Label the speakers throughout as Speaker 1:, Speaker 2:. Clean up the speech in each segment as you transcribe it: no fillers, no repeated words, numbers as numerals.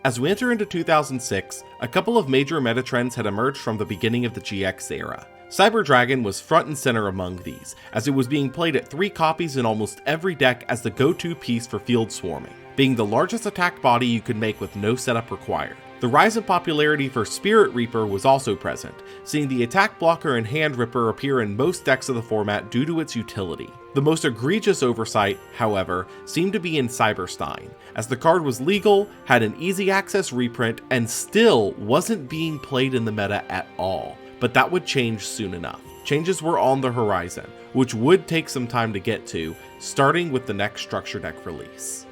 Speaker 1: As we enter into 2006, a couple of major meta trends had emerged from the beginning of the GX era. Cyber Dragon was front and center among these, as it was being played at 3 copies in almost every deck as the go-to piece for field swarming, being the largest attack body you could make with no setup required. The rise in popularity for Spirit Reaper was also present, seeing the attack blocker and hand ripper appear in most decks of the format due to its utility. The most egregious oversight, however, seemed to be in Cyberstein, as the card was legal, had an easy access reprint, and still wasn't being played in the meta at all. But that would change soon enough. Changes were on the horizon, which would take some time to get to, starting with the next structure deck release.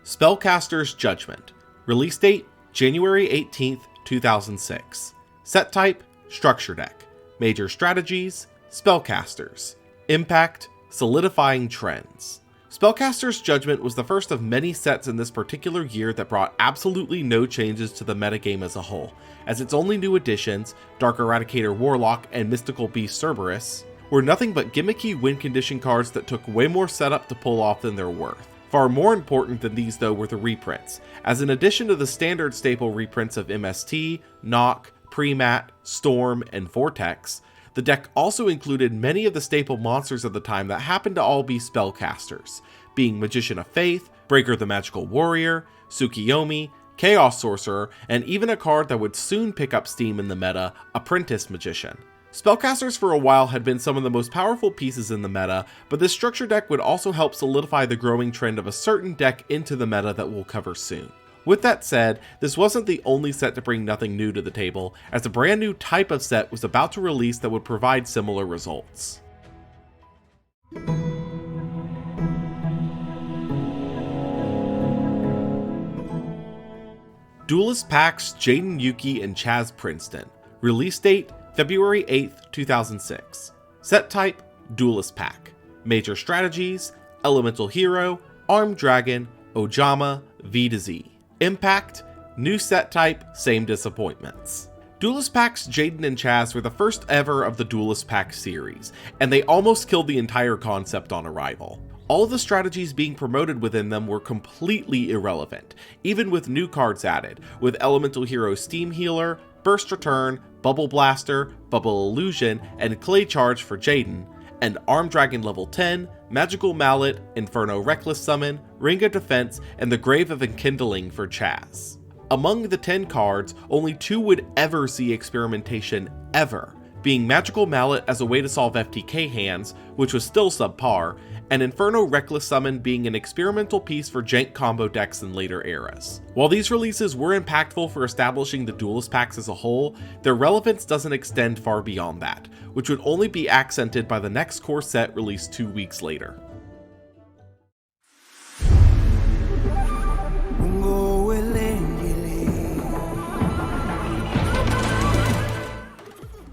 Speaker 1: Spellcaster's Judgement. Release date, January 18th, 2006. Set type, Structure Deck. Major strategies, Spellcasters. Impact, Solidifying Trends. Spellcaster's Judgement was the first of many sets in this particular year that brought absolutely no changes to the metagame as a whole, as its only new additions, Dark Eradicator Warlock and Mystical Beast Cerberus, were nothing but gimmicky win condition cards that took way more setup to pull off than they're worth. Far more important than these though were the reprints, as in addition to the standard staple reprints of MST, Knock, Premat, Storm, and Vortex, the deck also included many of the staple monsters of the time that happened to all be spellcasters, being Magician of Faith, Breaker the Magical Warrior, Tsukiyomi, Chaos Sorcerer, and even a card that would soon pick up steam in the meta, Apprentice Magician. Spellcasters for a while had been some of the most powerful pieces in the meta, but this structure deck would also help solidify the growing trend of a certain deck into the meta that we'll cover soon. With that said, this wasn't the only set to bring nothing new to the table, as a brand new type of set was about to release that would provide similar results. Duelist packs Jaden, Yuki, and Chazz Princeton. Release date, February 8th, 2006. Set type, Duelist pack. Major strategies, Elemental Hero, Armed Dragon, Ojama, V to Z. Impact, new set type, same disappointments. Duelist packs Jaden and Chazz were the first ever of the Duelist pack series, and they almost killed the entire concept on arrival. All of the strategies being promoted within them were completely irrelevant, even with new cards added, with Elemental Hero Steam Healer, Burst Return, Bubble Blaster, Bubble Illusion, and Clay Charge for Jaden, and Armed Dragon level 10, Magical Mallet, Inferno Reckless Summon, Ring of Defense, and the Grave of Enkindling for Chazz. Among the 10 cards, only 2 would ever see experimentation ever, being Magical Mallet as a way to solve FTK hands, which was still subpar, and Inferno Reckless Summon being an experimental piece for jank combo decks in later eras. While these releases were impactful for establishing the Duelist packs as a whole, their relevance doesn't extend far beyond that, which would only be accented by the next core set released 2 weeks later.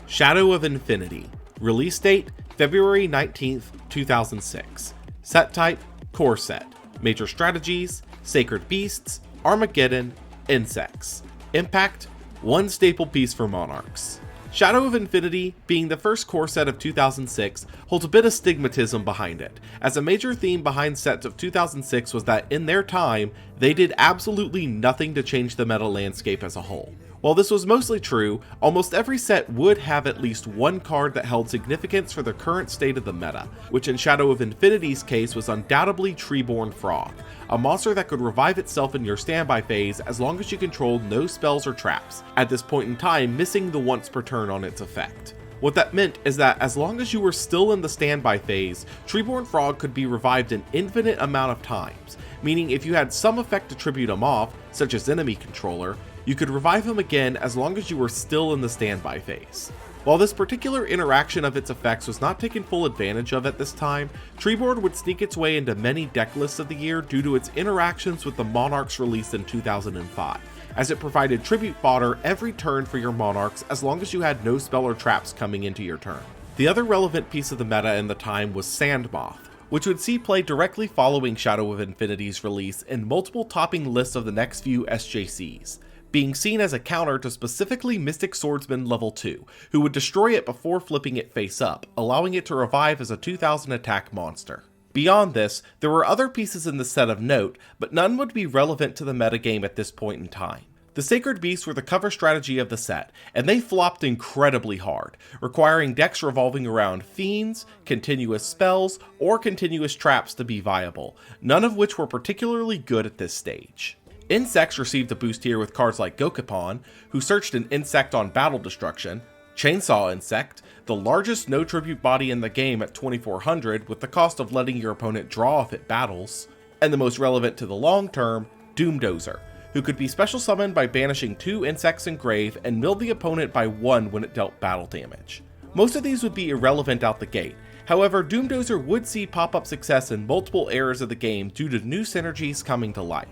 Speaker 1: Shadow of Infinity. Release date, February 19th, 2006. Set type, Core Set. Major strategies, Sacred Beasts, Armageddon, Insects. Impact, 1 staple piece for Monarchs. Shadow of Infinity, being the first core set of 2006, holds a bit of stigmatism behind it, as a major theme behind sets of 2006 was that in their time, they did absolutely nothing to change the meta landscape as a whole. While this was mostly true, almost every set would have at least one card that held significance for the current state of the meta, which in Shadow of Infinity's case was undoubtedly Treeborn Frog, a monster that could revive itself in your standby phase as long as you controlled no spells or traps, at this point in time missing the once per turn on its effect. What that meant is that as long as you were still in the standby phase, Treeborn Frog could be revived an infinite amount of times, meaning if you had some effect to tribute him off, such as Enemy Controller, you could revive him again as long as you were still in the standby phase. While this particular interaction of its effects was not taken full advantage of at this time, Treeborn would sneak its way into many deck lists of the year due to its interactions with the Monarchs released in 2005, as it provided tribute fodder every turn for your Monarchs as long as you had no spell or traps coming into your turn. The other relevant piece of the meta in the time was Sandmoth, which would see play directly following Shadow of Infinity's release in multiple topping lists of the next few SJCs, being seen as a counter to specifically Mystic Swordsman level 2, who would destroy it before flipping it face up, allowing it to revive as a 2000 attack monster. Beyond this, there were other pieces in the set of note, but none would be relevant to the metagame at this point in time. The Sacred Beasts were the cover strategy of the set, and they flopped incredibly hard, requiring decks revolving around fiends, continuous spells, or continuous traps to be viable, none of which were particularly good at this stage. Insects received a boost here with cards like Gokapon, who searched an insect on battle destruction, Chainsaw Insect, the largest no tribute body in the game at 2400 with the cost of letting your opponent draw if it battles, and the most relevant to the long term, Doomdozer, who could be special summoned by banishing 2 insects in grave and mill the opponent by 1 when it dealt battle damage. Most of these would be irrelevant out the gate, however Doomdozer would see pop-up success in multiple eras of the game due to new synergies coming to light.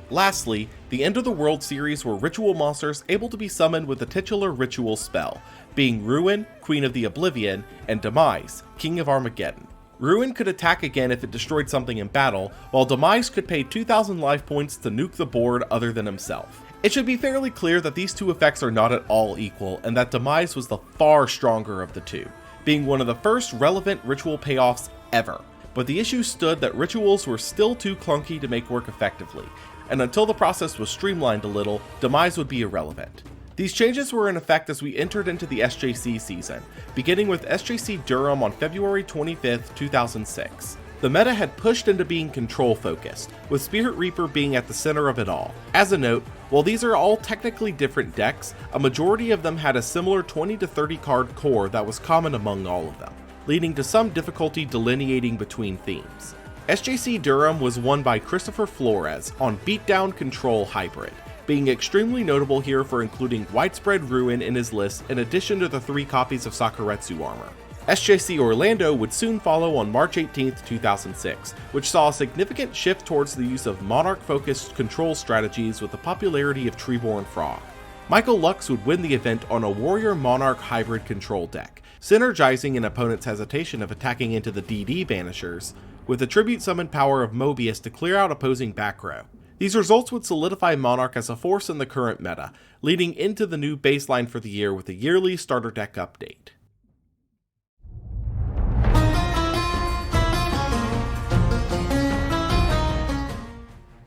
Speaker 1: Lastly, the End of the World series were ritual monsters able to be summoned with the titular ritual spell, being Ruin, Queen of the Oblivion, and Demise, King of Armageddon. Ruin could attack again if it destroyed something in battle, while Demise could pay 2000 life points to nuke the board other than himself. It should be fairly clear that these two effects are not at all equal, and that Demise was the far stronger of the two, being one of the first relevant ritual payoffs ever. But the issue stood that rituals were still too clunky to make work effectively, and until the process was streamlined a little, Demise would be irrelevant. These changes were in effect as we entered into the SJC season, beginning with SJC Durham on February 25th, 2006. The meta had pushed into being control focused, with Spirit Reaper being at the center of it all. As a note, while these are all technically different decks, a majority of them had a similar 20 to 30 card core that was common among all of them, leading to some difficulty delineating between themes. SJC Durham was won by Christopher Flores on Beatdown Control Hybrid, being extremely notable here for including widespread Ruin in his list in addition to the 3 copies of Sakuretsu armor. SJC Orlando would soon follow on March 18, 2006, which saw a significant shift towards the use of Monarch-focused control strategies with the popularity of Treeborn Frog. Michael Lux would win the event on a Warrior Monarch hybrid control deck, synergizing an opponent's hesitation of attacking into the DD Banishers, with the tribute summon power of Mobius to clear out opposing back row. These results would solidify Monarch as a force in the current meta, leading into the new baseline for the year with a yearly starter deck update.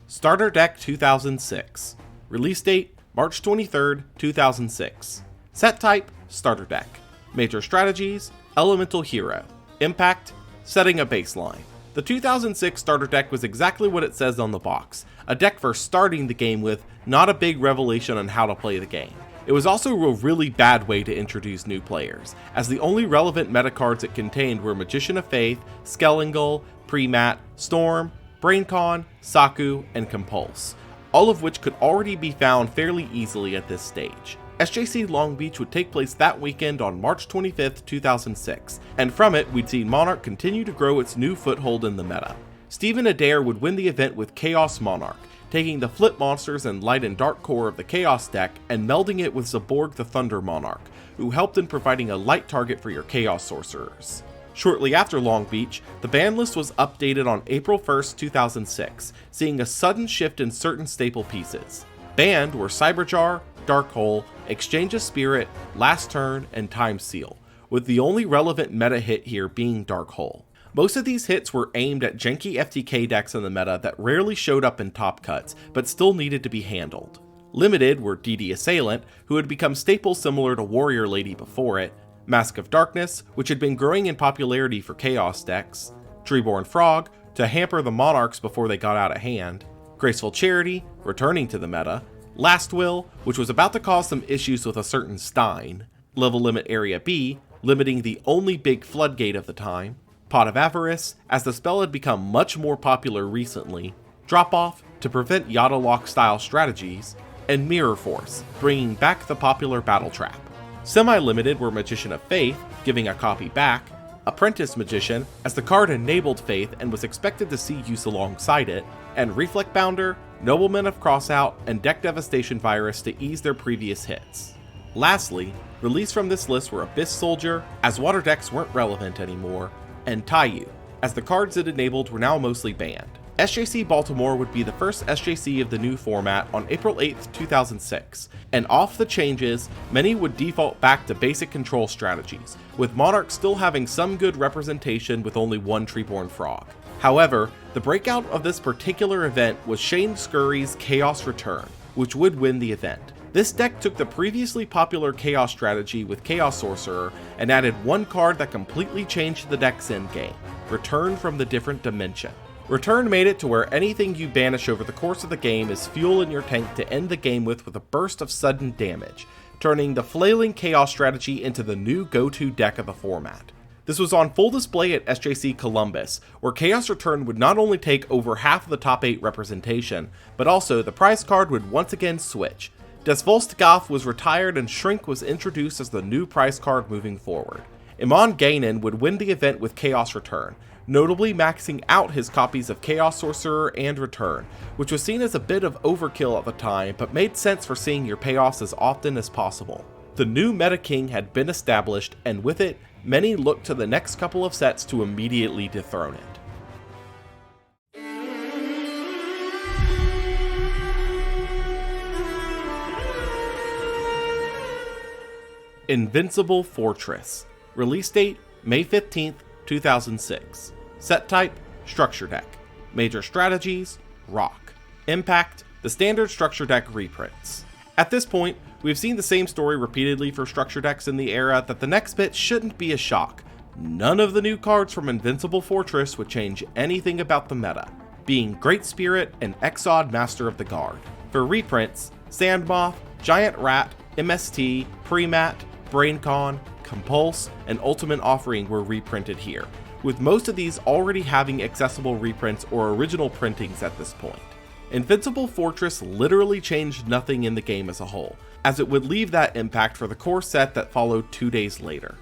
Speaker 1: Starter Deck 2006. Release date, March 23rd, 2006. Set type, Starter Deck. Major strategies, Elemental Hero. Impact, setting a baseline. The 2006 starter deck was exactly what it says on the box, a deck for starting the game with, not a big revelation on how to play the game. It was also a really bad way to introduce new players, as the only relevant meta cards it contained were Magician of Faith, Skellingull, Premat, Storm, Braincon, Saku, and Compulse, all of which could already be found fairly easily at this stage. SJC Long Beach would take place that weekend on March 25th, 2006, and from it we'd see Monarch continue to grow its new foothold in the meta. Stephen Adair would win the event with Chaos Monarch, taking the flip monsters and light and dark core of the Chaos deck and melding it with Cyborg the Thunder Monarch, who helped in providing a light target for your Chaos Sorcerers. Shortly after Long Beach, the ban list was updated on April 1st, 2006, seeing a sudden shift in certain staple pieces. Banned were Cyberjar, Dark Hole, Exchange of Spirit, Last Turn, and Time Seal, with the only relevant meta hit here being Dark Hole. Most of these hits were aimed at janky FTK decks in the meta that rarely showed up in top cuts, but still needed to be handled. Limited were DD Assailant, who had become staples similar to Warrior Lady before it, Mask of Darkness, which had been growing in popularity for Chaos decks, Treeborn Frog, to hamper the Monarchs before they got out of hand, Graceful Charity, returning to the meta, Last Will, which was about to cause some issues with a certain Stein, Level Limit Area B, limiting the only big floodgate of the time, Pot of Avarice, as the spell had become much more popular recently, Drop Off, to prevent Yada Lock style strategies, and Mirror Force, bringing back the popular Battle Trap. Semi-limited were Magician of Faith, giving a copy back, Apprentice Magician, as the card enabled Faith and was expected to see use alongside it, and Reflect Bounder, Nobleman of Crossout, and Deck Devastation Virus to ease their previous hits. Lastly, released from this list were Abyss Soldier, as water decks weren't relevant anymore, and Taiyu, as the cards it enabled were now mostly banned. SJC Baltimore would be the first SJC of the new format on April 8, 2006, and off the changes, many would default back to basic control strategies, with Monarch still having some good representation with only one Treeborn Frog. However, the breakout of this particular event was Shane Scurry's Chaos Return, which would win the event. This deck took the previously popular Chaos strategy with Chaos Sorcerer and added one card that completely changed the deck's endgame, Return from the Different Dimension. Return made it to where anything you banish over the course of the game is fuel in your tank to end the game with a burst of sudden damage, turning the Flailing Chaos strategy into the new go-to deck of the format. This was on full display at SJC Columbus, where Chaos Return would not only take over half of the top 8 representation, but also the prize card would once again switch. Des Volstgaff was retired and Shrink was introduced as the new prize card moving forward. Iman Gainan would win the event with Chaos Return, notably maxing out his copies of Chaos Sorcerer and Return, which was seen as a bit of overkill at the time, but made sense for seeing your payoffs as often as possible. The new Meta King had been established, and with it, many looked to the next couple of sets to immediately dethrone it. Invincible Fortress. Release date, May 15th, 2006. Set type, Structure Deck. Major strategies, Rock. Impact, the standard Structure Deck reprints. At this point, we've seen the same story repeatedly for Structure Decks in the era that the next bit shouldn't be a shock. None of the new cards from Invincible Fortress would change anything about the meta, being Great Spirit and Exod Master of the Guard. For reprints, Sandmoth, Giant Rat, MST, Premat, BrainCon, Compulse, and Ultimate Offering were reprinted here, with most of these already having accessible reprints or original printings at this point. Invincible Fortress literally changed nothing in the game as a whole, as it would leave that impact for the core set that followed 2 days later.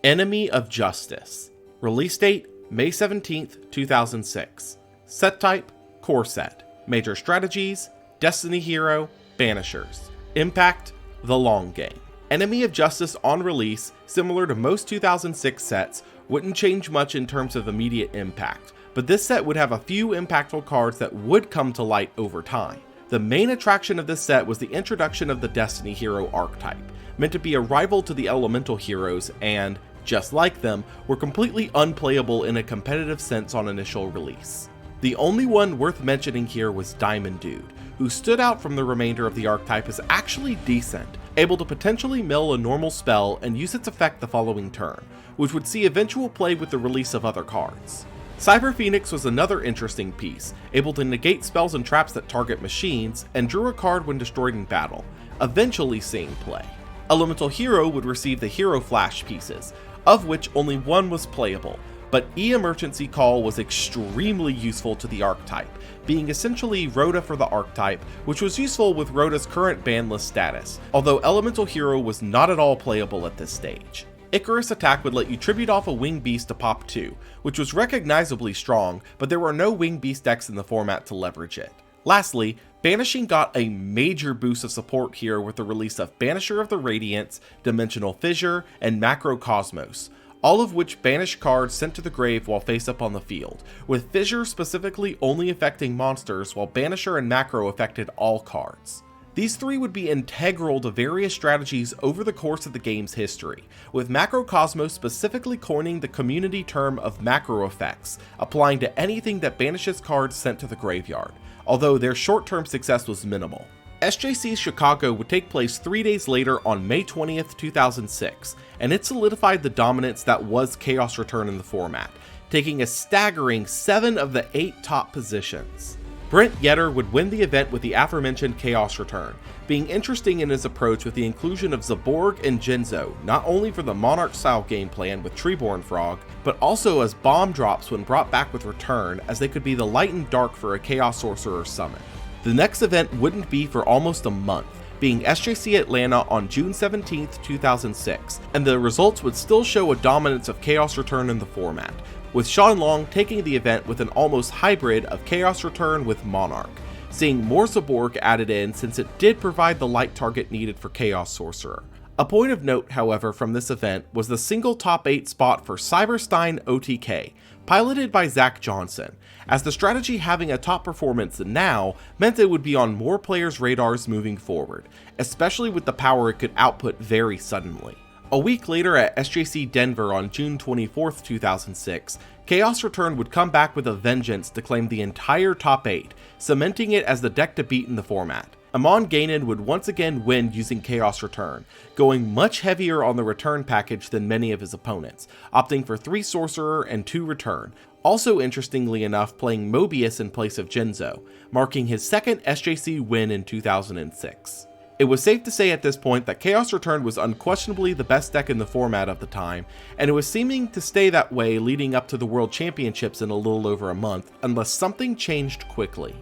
Speaker 1: Enemy of Justice. Release date, May 17th, 2006. Set type, Core Set. Major strategies, Destiny Hero, Banishers. Impact, The Long Game. Enemy of Justice on release, similar to most 2006 sets, wouldn't change much in terms of immediate impact, but this set would have a few impactful cards that would come to light over time. The main attraction of this set was the introduction of the Destiny Hero archetype, meant to be a rival to the Elemental Heroes and, just like them, were completely unplayable in a competitive sense on initial release. The only one worth mentioning here was Diamond Dude, who stood out from the remainder of the archetype as actually decent, able to potentially mill a normal spell and use its effect the following turn, which would see eventual play with the release of other cards. Cyber Phoenix was another interesting piece, able to negate spells and traps that target machines, and drew a card when destroyed in battle, eventually seeing play. Elemental Hero would receive the Hero Flash pieces, of which only one was playable, but E-Emergency Call was extremely useful to the archetype, being essentially Rhoda for the archetype, which was useful with Rhoda's current banlist status, although Elemental Hero was not at all playable at this stage. Icarus Attack would let you tribute off a Wing Beast to pop 2, which was recognizably strong, but there were no Wing Beast decks in the format to leverage it. Lastly, Banishing got a major boost of support here with the release of Banisher of the Radiance, Dimensional Fissure, and Macrocosmos, all of which banish cards sent to the grave while face up on the field, with Fissure specifically only affecting monsters while Banisher and Macro affected all cards. These three would be integral to various strategies over the course of the game's history, with Macrocosmos specifically coining the community term of macro effects, applying to anything that banishes cards sent to the graveyard, although their short-term success was minimal. SJC's Chicago would take place 3 days later on May 20th, 2006, and it solidified the dominance that was Chaos Return in the format, taking a staggering 7 of the 8 top positions. Brent Yetter would win the event with the aforementioned Chaos Return, being interesting in his approach with the inclusion of Cyborg and Genzo, not only for the Monarch-style game plan with Treeborn Frog, but also as bomb drops when brought back with Return, as they could be the light and dark for a Chaos Sorcerer summon. The next event wouldn't be for almost a month, being SJC Atlanta on June 17th, 2006, and the results would still show a dominance of Chaos Return in the format, with Sean Long taking the event with an almost hybrid of Chaos Return with Monarch, seeing more cyborg added in since it did provide the light target needed for Chaos Sorcerer. A point of note, however, from this event was the single top 8 spot for Cyberstein OTK, piloted by Zach Johnson, as the strategy having a top performance now meant it would be on more players' radars moving forward, especially with the power it could output very suddenly. A week later at SJC Denver on June 24, 2006, Chaos Return would come back with a vengeance to claim the entire top 8, cementing it as the deck to beat in the format. Amon Ganon would once again win using Chaos Return, going much heavier on the return package than many of his opponents, opting for 3 Sorcerer and 2 Return, also interestingly enough playing Mobius in place of Jinzo, marking his second SJC win in 2006. It was safe to say at this point that Chaos Return was unquestionably the best deck in the format of the time, and it was seeming to stay that way leading up to the World Championships in a little over a month, unless something changed quickly.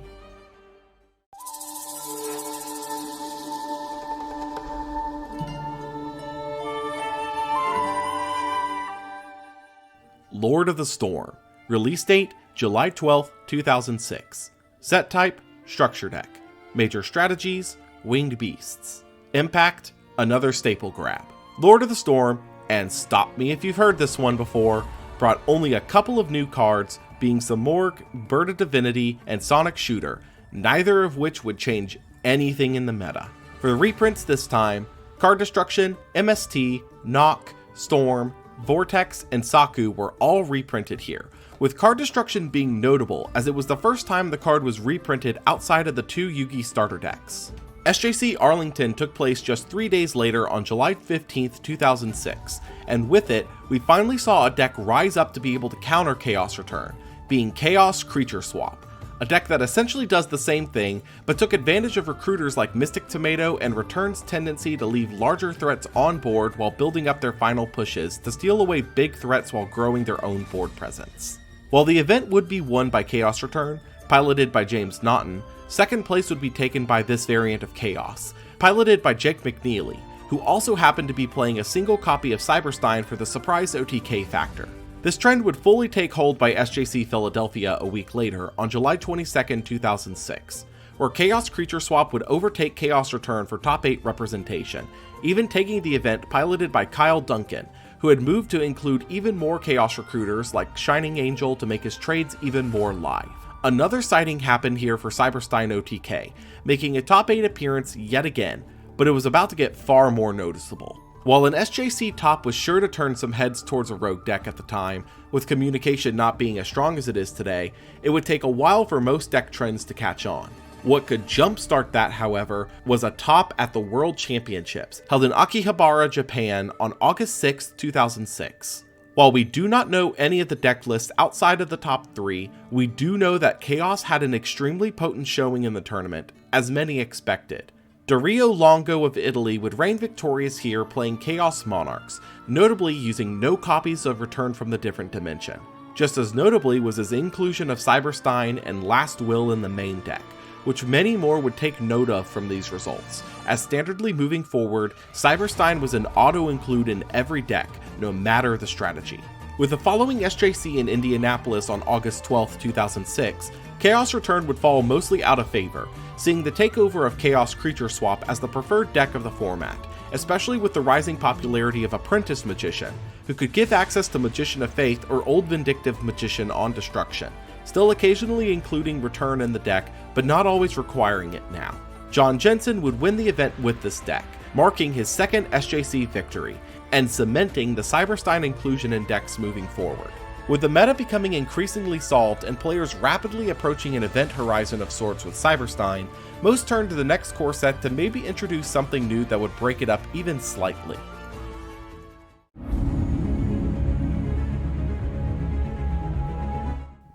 Speaker 1: Lord of the Storm. Release date, July 12, 2006. Set type, Structure Deck. Major strategies, Winged Beasts. Impact, another staple grab. Lord of the Storm, and stop me if you've heard this one before, brought only a couple of new cards, being Samorg, Bird of Divinity, and Sonic Shooter, neither of which would change anything in the meta. For the reprints this time, Card Destruction, MST, Knock, Storm, Vortex, and Saku were all reprinted here, with Card Destruction being notable as it was the first time the card was reprinted outside of the 2 Yugi starter decks. SJC Arlington took place just 3 days later on July 15, 2006, and with it, we finally saw a deck rise up to be able to counter Chaos Return, being Chaos Creature Swap, a deck that essentially does the same thing, but took advantage of recruiters like Mystic Tomato and Return's tendency to leave larger threats on board while building up their final pushes to steal away big threats while growing their own board presence. While the event would be won by Chaos Return, piloted by James Naughton, second place would be taken by this variant of Chaos, piloted by Jake McNeely, who also happened to be playing a single copy of Cyberstein for the surprise OTK factor. This trend would fully take hold by SJC Philadelphia a week later on July 22, 2006, where Chaos Creature Swap would overtake Chaos Return for top 8 representation, even taking the event piloted by Kyle Duncan, who had moved to include even more Chaos recruiters like Shining Angel to make his trades even more live. Another sighting happened here for Cyberstein OTK, making a top 8 appearance yet again, but it was about to get far more noticeable. While an SJC top was sure to turn some heads towards a rogue deck at the time, with communication not being as strong as it is today, it would take a while for most deck trends to catch on. What could jumpstart that, however, was a top at the World Championships, held in Akihabara, Japan on August 6, 2006. While we do not know any of the deck lists outside of the top 3, we do know that Chaos had an extremely potent showing in the tournament, as many expected. Dario Longo of Italy would reign victorious here playing Chaos Monarchs, notably using no copies of Return from the Different Dimension. Just as notably was his inclusion of Cyberstein and Last Will in the main deck, which many more would take note of from these results, as standardly moving forward, Cyberstein was an auto-include in every deck, no matter the strategy. With the following SJC in Indianapolis on August 12, 2006, Chaos Return would fall mostly out of favor, seeing the takeover of Chaos Creature Swap as the preferred deck of the format, especially with the rising popularity of Apprentice Magician, who could give access to Magician of Faith or Old Vindictive Magician on Destruction, still occasionally including Return in the deck, but not always requiring it now. John Jensen would win the event with this deck, marking his second SJC victory, and cementing the Cyberstein inclusion in decks moving forward. With the meta becoming increasingly solved and players rapidly approaching an event horizon of sorts with Cyberstein, most turned to the next core set to maybe introduce something new that would break it up even slightly.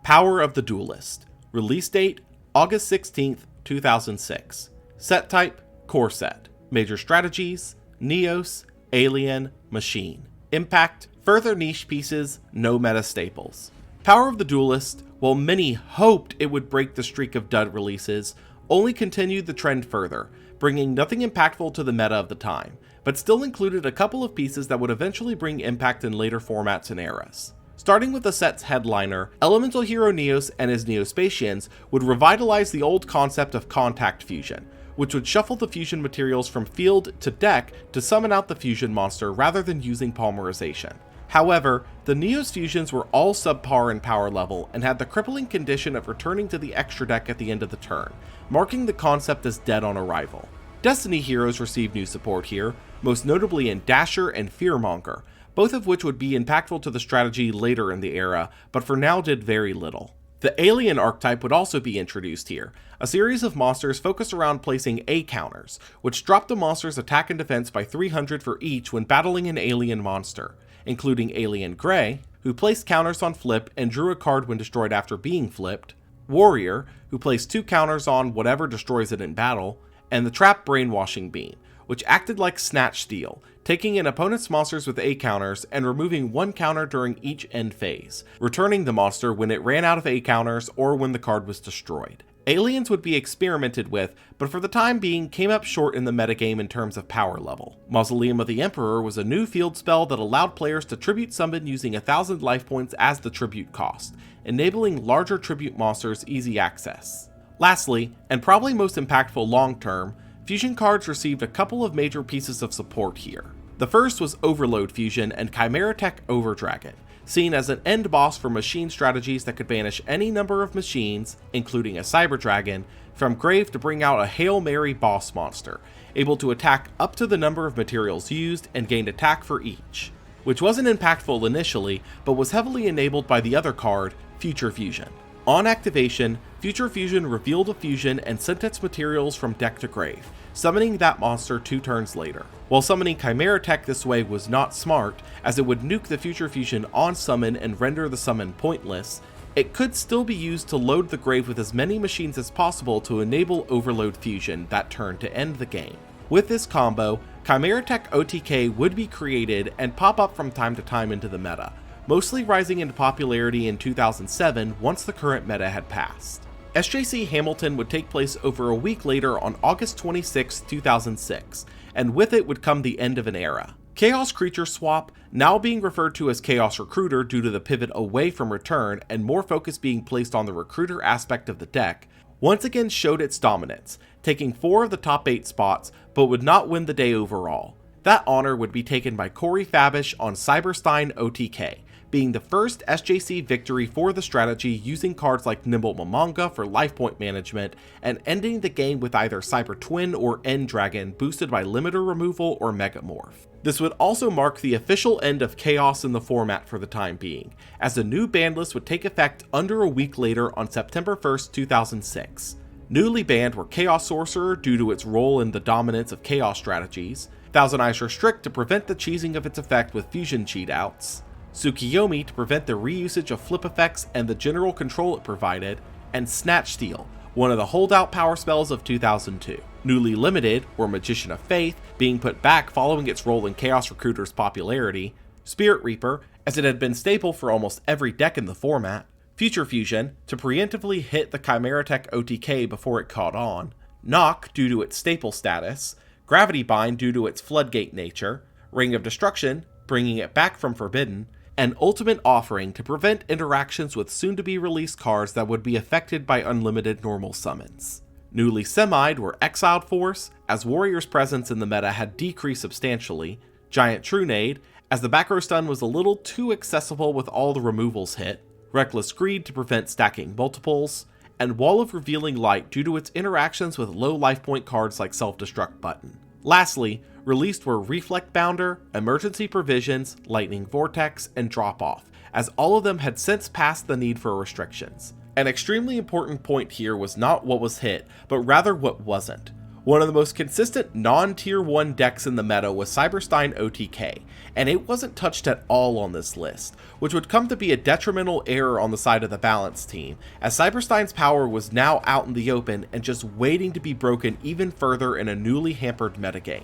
Speaker 1: Power of the Duelist. Release date, August 16, 2006. Set type, Core Set. Major strategies, Neos, Alien, Machine. Impact, further niche pieces, no meta staples. Power of the Duelist, while many hoped it would break the streak of dud releases, only continued the trend further, bringing nothing impactful to the meta of the time, but still included a couple of pieces that would eventually bring impact in later formats and eras. Starting with the set's headliner, Elemental Hero Neos and his Neospatians would revitalize the old concept of contact fusion, which would shuffle the fusion materials from field to deck to summon out the fusion monster rather than using polymerization. However, the Neos fusions were all subpar in power level and had the crippling condition of returning to the extra deck at the end of the turn, marking the concept as dead on arrival. Destiny heroes received new support here, most notably in Dasher and Fearmonger, both of which would be impactful to the strategy later in the era, but for now did very little. The Alien archetype would also be introduced here, a series of monsters focused around placing A counters, which dropped the monster's attack and defense by 300 for each when battling an alien monster, including Alien Grey, who placed counters on flip and drew a card when destroyed after being flipped, Warrior, who placed 2 counters on whatever destroys it in battle, and the Trap Brainwashing Beam, which acted like Snatch Steal, taking an opponent's monsters with A counters and removing 1 counter during each end phase, returning the monster when it ran out of A counters or when the card was destroyed. Aliens would be experimented with, but for the time being came up short in the metagame in terms of power level. Mausoleum of the Emperor was a new field spell that allowed players to tribute summon using 1,000 life points as the tribute cost, enabling larger tribute monsters easy access. Lastly, and probably most impactful long term, fusion cards received a couple of major pieces of support here. The first was Overload Fusion and Chimera Tech Overdragon, seen as an end boss for machine strategies that could banish any number of machines, including a Cyberdragon, from grave to bring out a Hail Mary boss monster, able to attack up to the number of materials used and gain attack for each, which wasn't impactful initially, but was heavily enabled by the other card, Future Fusion. On activation, Future Fusion revealed a fusion and sent its materials from deck to grave, summoning that monster 2 turns later. While summoning Chimera Tech this way was not smart, as it would nuke the Future Fusion on summon and render the summon pointless, it could still be used to load the grave with as many machines as possible to enable Overload Fusion that turn to end the game. With this combo, Chimera Tech OTK would be created and pop up from time to time into the meta, mostly rising into popularity in 2007 once the current meta had passed. SJC Hamilton would take place over a week later on August 26, 2006, and with it would come the end of an era. Chaos Creature Swap, now being referred to as Chaos Recruiter due to the pivot away from Return and more focus being placed on the Recruiter aspect of the deck, once again showed its dominance, taking 4 of the top 8 spots, but would not win the day overall. That honor would be taken by Corey Fabish on Cyberstein OTK, being the first SJC victory for the strategy using cards like Nimble Momonga for life point management, and ending the game with either Cyber Twin or End Dragon boosted by limiter removal or Megamorph. This would also mark the official end of Chaos in the format for the time being, as the new ban list would take effect under a week later on September 1st, 2006. Newly banned were Chaos Sorcerer due to its role in the dominance of Chaos strategies, Thousand Eyes Restrict to prevent the cheesing of its effect with fusion cheat outs, Tsukiyomi to prevent the reusage of flip effects and the general control it provided, and Snatch Steal, one of the holdout power spells of 2002. Newly limited were Magician of Faith, being put back following its role in Chaos Recruiter's popularity, Spirit Reaper, as it had been staple for almost every deck in the format, Future Fusion, to preemptively hit the Chimera Tech OTK before it caught on, Knock due to its staple status, Gravity Bind due to its floodgate nature, Ring of Destruction, bringing it back from Forbidden, and Ultimate Offering to prevent interactions with soon-to-be-released cards that would be affected by unlimited normal summons. Newly semied were Exiled Force, as Warrior's presence in the meta had decreased substantially, Giant Trunade, as the back row stun was a little too accessible with all the removals hit, Reckless Greed to prevent stacking multiples, and Wall of Revealing Light due to its interactions with low life point cards like Self-Destruct Button. Lastly, released were Reflect Bounder, Emergency Provisions, Lightning Vortex, and Drop Off, as all of them had since passed the need for restrictions. An extremely important point here was not what was hit, but rather what wasn't. One of the most consistent non-tier 1 decks in the meta was Cyberstein OTK, and it wasn't touched at all on this list, which would come to be a detrimental error on the side of the balance team, as Cyberstein's power was now out in the open and just waiting to be broken even further in a newly hampered metagame.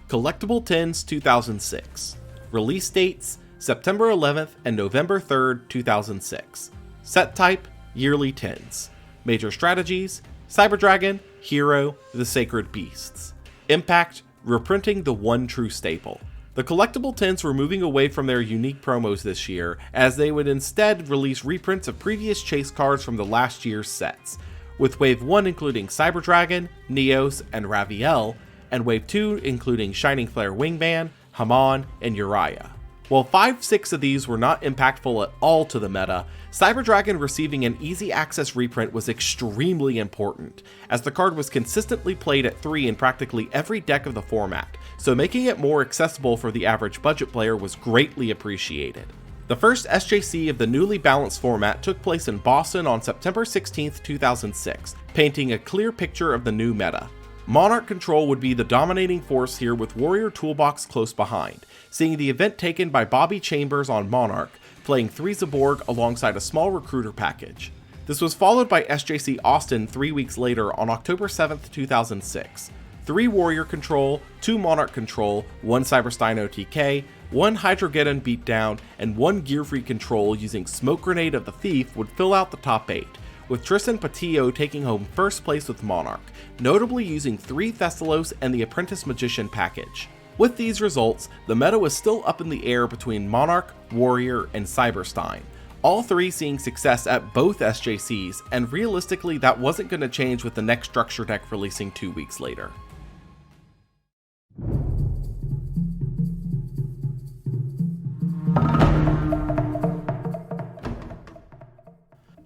Speaker 1: Collectible Tins 2006. Release dates September 11th and November 3rd, 2006. Set type Yearly Tins. Major strategies Cyberdragon, Hero, the Sacred Beasts. Impact, reprinting the one true staple. The Collectible Tins were moving away from their unique promos this year, as they would instead release reprints of previous chase cards from the last year's sets, with Wave 1 including Cyberdragon, Neos, and Raviel, and Wave 2 including Shining Flare Wingman, Haman, and Uriah. While 5-6 of these were not impactful at all to the meta, Cyberdragon receiving an easy access reprint was extremely important, as the card was consistently played at 3 in practically every deck of the format, so making it more accessible for the average budget player was greatly appreciated. The first SJC of the newly balanced format took place in Boston on September 16, 2006, painting a clear picture of the new meta. Monarch control would be the dominating force here, with Warrior Toolbox close behind, seeing the event taken by Bobby Chambers on Monarch, playing 3 Cyborg alongside a small recruiter package. This was followed by SJC Austin 3 weeks later on October 7, 2006. 3 Warrior control, 2 Monarch control, 1 Cyberstein OTK, 1 Hydrogeddon beatdown, and 1 Gear-Free control using Smoke Grenade of the Thief would fill out the top 8, with Tristan Patillo taking home first place with Monarch, notably using 3 Thessalos and the Apprentice Magician package. With these results, the meta was still up in the air between Monarch, Warrior, and Cyberstein, all 3 seeing success at both SJCs, and realistically that wasn't going to change with the next structure deck releasing 2 weeks later.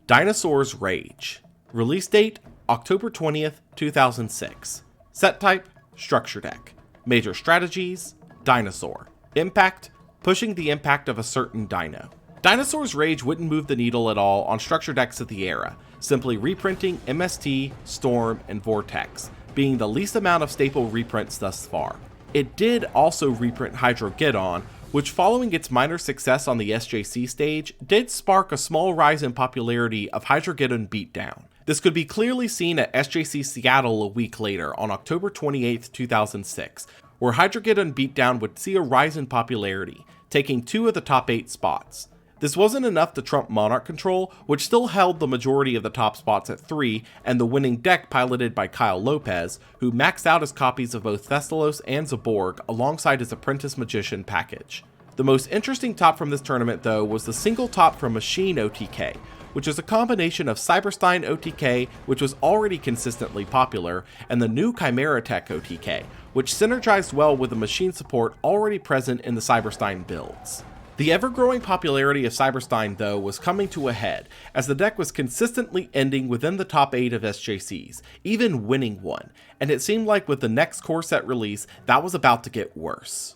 Speaker 1: Dinosaur's Rage. Release date, October 20th, 2006. Set type, Structure Deck. Major strategies, Dinosaur. Impact, pushing the impact of a certain dino. Dinosaur's Rage wouldn't move the needle at all on structure decks of the era, simply reprinting MST, Storm, and Vortex, being the least amount of staple reprints thus far. It did also reprint Hydrogeddon, which following its minor success on the SJC stage, did spark a small rise in popularity of Hydrogeddon Beatdown. This could be clearly seen at SJC Seattle a week later on October 28, 2006, where Hydrogeddon Beatdown would see a rise in popularity, taking 2 of the top 8 spots. This wasn't enough to trump Monarch control, which still held the majority of the top spots at 3, and the winning deck piloted by Kyle Lopez, who maxed out his copies of both Thessalos and Cyborg alongside his Apprentice Magician package. The most interesting top from this tournament though was the single top from Machine OTK, which is a combination of Cyberstein OTK, which was already consistently popular, and the new Chimera Tech OTK, which synergized well with the machine support already present in the Cyberstein builds. The ever-growing popularity of Cyberstein though was coming to a head, as the deck was consistently ending within the top 8 of SJCs, even winning one, and it seemed like with the next core set release, that was about to get worse.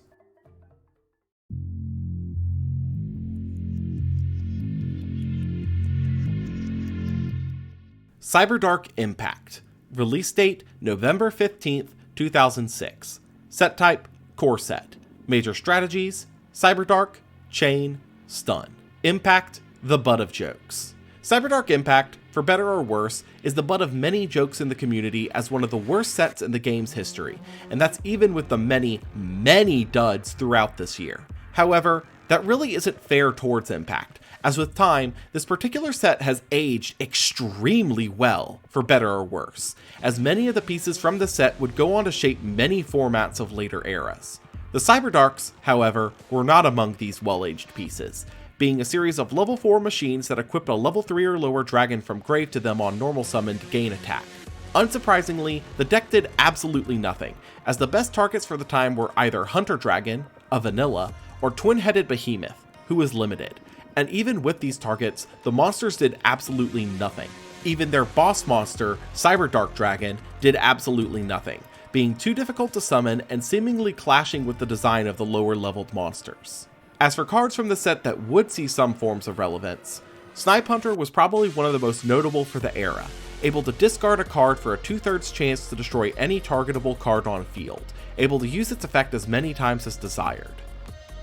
Speaker 1: Cyberdark Impact. Release date, November 15th, 2006. Set type, Core Set. Major strategies, Cyberdark, Chain, Stun. Impact, the butt of jokes. Cyberdark Impact, for better or worse, is the butt of many jokes in the community as one of the worst sets in the game's history, and that's even with the many duds throughout this year. However, that really isn't fair towards Impact, as with time, this particular set has aged extremely well, for better or worse, as many of the pieces from the set would go on to shape many formats of later eras. The Cyberdarks, however, were not among these well-aged pieces, being a series of level 4 machines that equipped a level 3 or lower dragon from grave to them on normal summon to gain attack. Unsurprisingly, the deck did absolutely nothing, as the best targets for the time were either Hunter Dragon, a vanilla, or Twin-Headed Behemoth, who was limited. And even with these targets, the monsters did absolutely nothing. Even their boss monster, Cyberdark Dragon, did absolutely nothing, being too difficult to summon and seemingly clashing with the design of the lower leveled monsters. As for cards from the set that would see some forms of relevance, Snipe Hunter was probably one of the most notable for the era, able to discard a card for a 2/3 chance to destroy any targetable card on field, able to use its effect as many times as desired.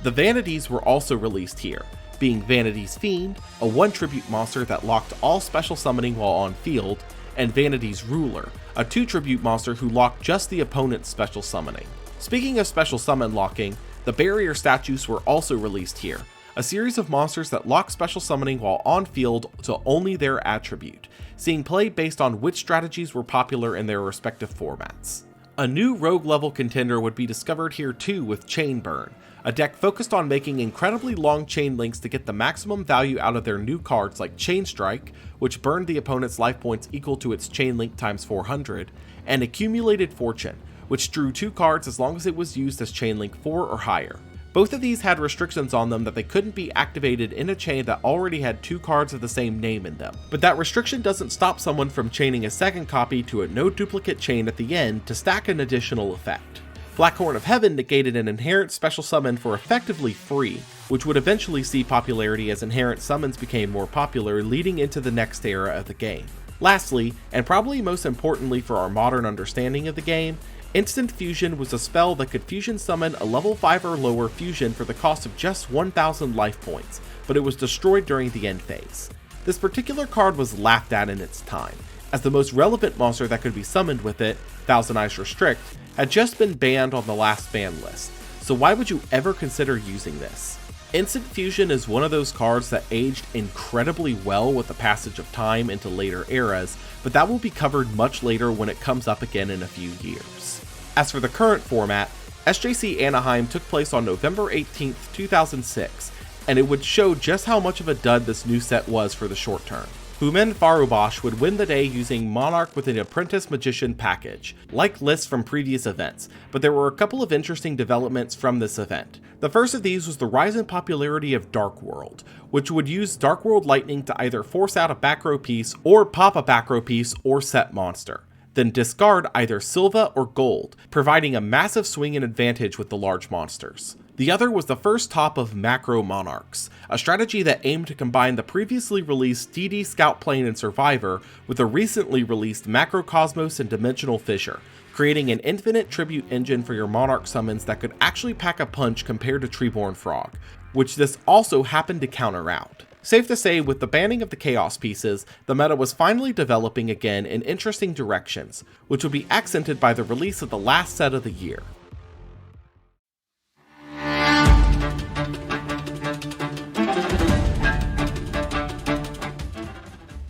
Speaker 1: The Vanities were also released here, being Vanity's Fiend, a 1 tribute monster that locked all special summoning while on field, and Vanity's Ruler, a 2 tribute monster who locked just the opponent's special summoning. Speaking of special summon locking, the barrier statues were also released here, a series of monsters that lock special summoning while on field to only their attribute, seeing play based on which strategies were popular in their respective formats. A new rogue level contender would be discovered here too with Chain Burn, a deck focused on making incredibly long chain links to get the maximum value out of their new cards like Chain Strike, which burned the opponent's life points equal to its chain link times 400, and Accumulated Fortune, which drew 2 cards as long as it was used as chain link 4 or higher. Both of these had restrictions on them that they couldn't be activated in a chain that already had 2 cards of the same name in them. But that restriction doesn't stop someone from chaining a second copy to a no duplicate chain at the end to stack an additional effect. Blackhorn of Heaven negated an inherent special summon for effectively free, which would eventually see popularity as inherent summons became more popular leading into the next era of the game. Lastly, and probably most importantly for our modern understanding of the game, Instant Fusion was a spell that could fusion summon a level 5 or lower fusion for the cost of just 1000 life points, but it was destroyed during the end phase. This particular card was laughed at in its time, as the most relevant monster that could be summoned with it, Thousand Eyes Restrict, had just been banned on the last ban list, so why would you ever consider using this? Instant Fusion is one of those cards that aged incredibly well with the passage of time into later eras, but that will be covered much later when it comes up again in a few years. As for the current format, SJC Anaheim took place on November 18, 2006, and it would show just how much of a dud this new set was for the short term. Human Farubosh would win the day using Monarch with an Apprentice Magician package, like lists from previous events, but there were a couple of interesting developments from this event. The first of these was the rise in popularity of Dark World, which would use Dark World Lightning to either force out a back row piece or pop a back row piece or set monster, then discard either Silva or Gold, providing a massive swing and advantage with the large monsters. The other was the first top of Macro Monarchs, a strategy that aimed to combine the previously released DD Scout Plane and Survivor with the recently released Macrocosmos and Dimensional Fissure, creating an infinite tribute engine for your Monarch summons that could actually pack a punch compared to Treeborn Frog, which this also happened to counter out. Safe to say, with the banning of the Chaos pieces, the meta was finally developing again in interesting directions, which would be accented by the release of the last set of the year.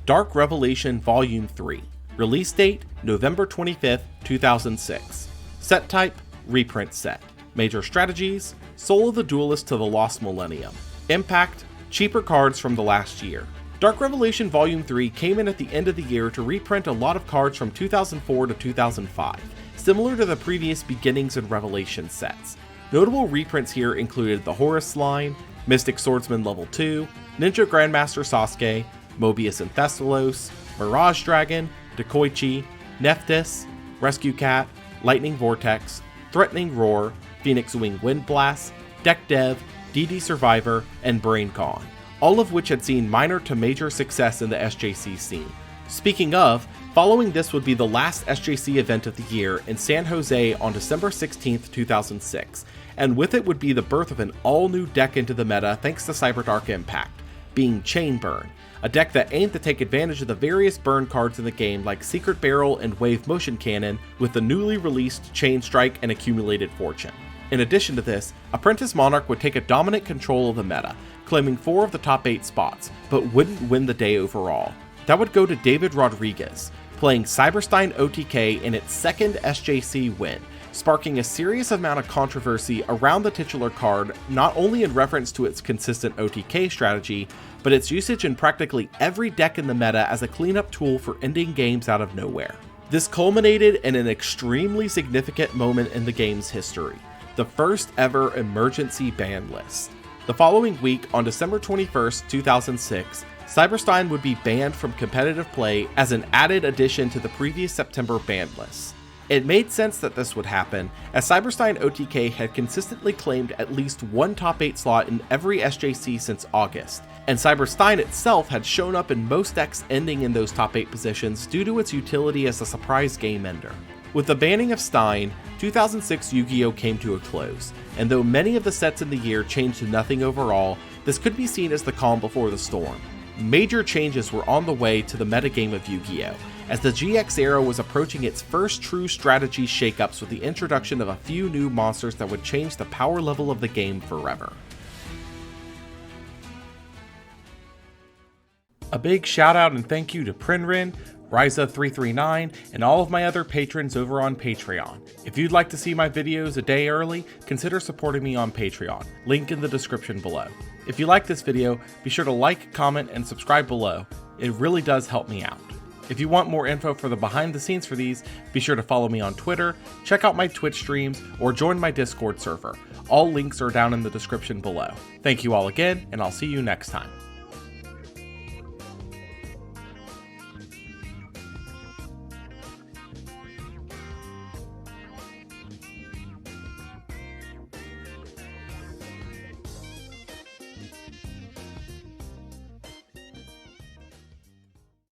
Speaker 1: Dark Revelation Volume 3. Release date, November 25th, 2006. Set type, reprint set. Major strategies, Soul of the Duelist to the Lost Millennium. Impact, cheaper cards from the last year. Dark Revelation Volume 3 came in at the end of the year to reprint a lot of cards from 2004 to 2005, similar to the previous Beginnings and Revelation sets. Notable reprints here included the Horus line, Mystic Swordsman Level 2, Ninja Grandmaster Sasuke, Mobius and Thessalos, Mirage Dragon, Dekoichi, Nephthys, Rescue Cat, Lightning Vortex, Threatening Roar, Phoenix Wing Wind Blast, Deck Dev, DD Survivor, and BrainCon, all of which had seen minor to major success in the SJC scene. Speaking of, following this would be the last SJC event of the year in San Jose on December 16, 2006, and with it would be the birth of an all-new deck into the meta thanks to Cyberdark Impact, being Chain Burn, a deck that aimed to take advantage of the various burn cards in the game like Secret Barrel and Wave Motion Cannon with the newly released Chain Strike and Accumulated Fortune. In addition to this, Apprentice Monarch would take a dominant control of the meta, claiming 4 of the top 8 spots, but wouldn't win the day overall. That would go to David Rodriguez, playing Cyberstein OTK in its second SJC win, sparking a serious amount of controversy around the titular card, not only in reference to its consistent OTK strategy, but its usage in practically every deck in the meta as a cleanup tool for ending games out of nowhere. This culminated in an extremely significant moment in the game's history, the first ever emergency ban list. The following week, on December 21st, 2006, Cyberstein would be banned from competitive play as an added addition to the previous September ban list. It made sense that this would happen, as Cyberstein OTK had consistently claimed at least one top 8 slot in every SJC since August, and Cyberstein itself had shown up in most decks ending in those top 8 positions due to its utility as a surprise game ender. With the banning of Stein, 2006 Yu-Gi-Oh! Came to a close, and though many of the sets in the year changed to nothing overall, this could be seen as the calm before the storm. Major changes were on the way to the metagame of Yu-Gi-Oh!, as the GX era was approaching its first true strategy shakeups with the introduction of a few new monsters that would change the power level of the game forever. A big shout out and thank you to Prinrin, Ryza339, and all of my other patrons over on Patreon. If you'd like to see my videos a day early, consider supporting me on Patreon, link in the description below. If you like this video, be sure to like, comment, and subscribe below. It really does help me out. If you want more info for the behind the scenes for these, be sure to follow me on Twitter, check out my Twitch streams, or join my Discord server. All links are down in the description below. Thank you all again, and I'll see you next time.